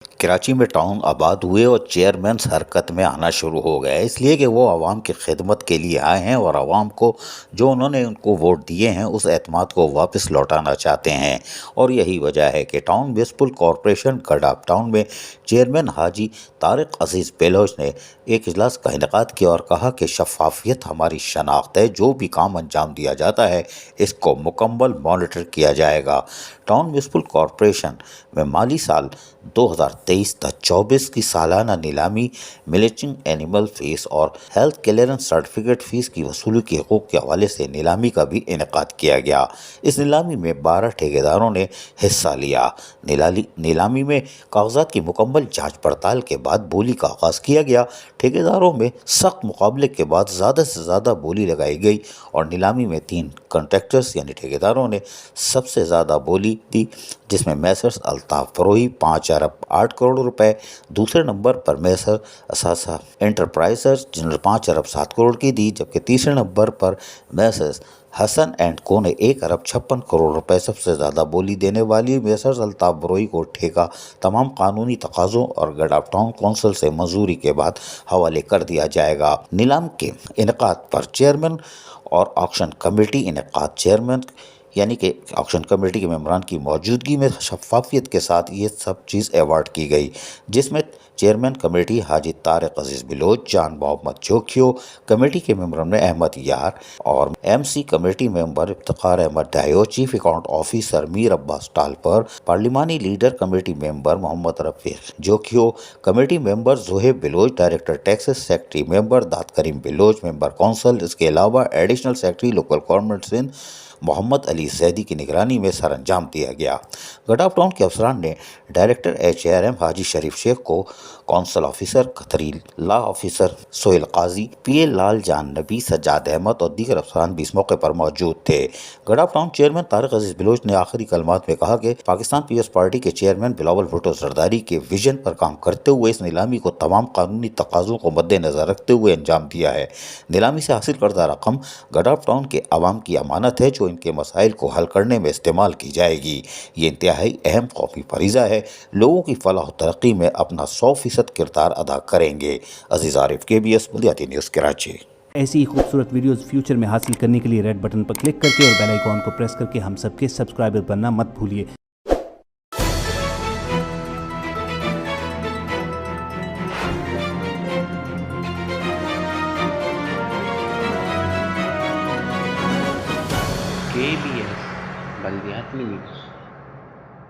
कराची में टाउन आबाद हुए और चेयरमैन हरकत में आना शुरू हो गए, इसलिए कि वो आवाम की खिदमत के लिए आए हैं और आवाम को जो उन्होंने उनको वोट दिए हैं उस एतमाद को वापस लौटाना चाहते हैं। और यही वजह है कि टाउन म्यूनसिपल कॉरपोरेशन गडाफ टाउन में चेयरमैन हाजी तारिक अजीज़ बेलोच ने एक इजलास का इनेकाद किया और कहा कि शफाफियत हमारी शनाख्त है, जो भी काम अंजाम दिया जाता है इसको मुकम्मल मॉनिटर किया जाएगा। टाउन म्यूनसिपल कॉरपोरेशन में माली साल 2023-24 की सालाना नीलामी मिलेचिंग एनिमल फीस और हेल्थ क्लियरेंस सर्टिफिकेट फीस की वसूली के हकूक़ के हवाले से नीलामी का भी इनेकाद किया गया। इस नीलामी में 12 ठेकेदारों ने हिस्सा लिया। नीलामी में कागजात की मुकम्मल जांच पड़ताल के बाद बोली का आगाज़ किया गया। ठेकेदारों में सख्त मुकाबले के बाद ज़्यादा से ज़्यादा बोली लगाई गई और नीलामी में 3 कॉन्ट्रैक्टर्स यानी ठेकेदारों ने सबसे ज़्यादा बोली दी, जिसमें मैसर्स अल्ताफ़ फरोही 5 अरब 8 करोड़ रुपए, दूसरे नंबर पर मैसर असासा एंटरप्राइजेस जिन्होंने 5 अरब 7 करोड़ की दी, जबकि तीसरे नंबर पर मैसर्स हसन एंड को ने 1 अरब 56 करोड़ रुपए सबसे ज़्यादा बोली देने वाली मैसर्स अल्ताफ़ फरोही को ठेका तमाम कानूनी तकाज़ों और गडाफ टाउन कौंसिल से मंजूरी के बाद हवाले कर दिया जाएगा। नीलाम के इनेकाद पर चेयरमैन और ऑक्शन कमेटी इनेकाद चेयरमैन यानी कि ऑक्शन कमेटी के मेंबरान की मौजूदगी में शफाफियत के साथ ये सब चीज़ अवार्ड की गई, जिसमें chairman committee Haji Tariq Aziz Baloch, Jan Muhammad Jokhio, committee के मेंबर में अहमद यार और MC committee member Iftikhar Ahmed Dayo, chief account officer Mir Abbas Talpur, पार्लिमानी leader committee member Muhammad Rafiq Jokhio, committee member Zohaib Baloch, director taxes secretary member Dad Karim Baloch, member council. इसके अलावा additional secretary local government Sindh Muhammad Ali Zaidi की निगरानी में सर अंजाम दिया गया। गडाफ टाउन के अफसरान ने डायरेक्टर HRM हाजी शरीफ शेख को, कौंसल ऑफिसर खतरी ला ऑफिसर सोहेल काजी, PA लाल जान नबी, सज्जाद अहमद और दीगर अफसरान भी इस मौके पर मौजूद थे। गडाफ टाउन चेयरमैन तारिक अजीज़ बिलोच ने आखिरी कलमात में कहा कि पाकिस्तान पीपल्स पार्टी के चेयरमैन बिलावल भुट्टो जरदारी के विजन पर काम करते हुए इस नीलामी को तमाम कानूनी तकाज़ों को मद्देनजर रखते हुए अंजाम दिया है। नीलामी से हासिल करदा रकम गडाफ टाउन के अवाम की अमानत है जो इनके मसाइल को हल करने में इस्तेमाल की जाएगी। ये इंतहाई अहम कौमी फरीज़ा है, लोगों की फलाह व तरक्की में अपना 100% किरदार अदा करेंगे। अजीज़ आरिफ, KBS बुनियादी न्यूज़ कराची। ऐसी ही खूबसूरत वीडियोस फ्यूचर में हासिल करने के लिए रेड बटन पर क्लिक करके और बेल आइकॉन को प्रेस करके हम सबके सब्सक्राइबर बनना मत भूलिए। KBS बल्दियाती न्यूज़।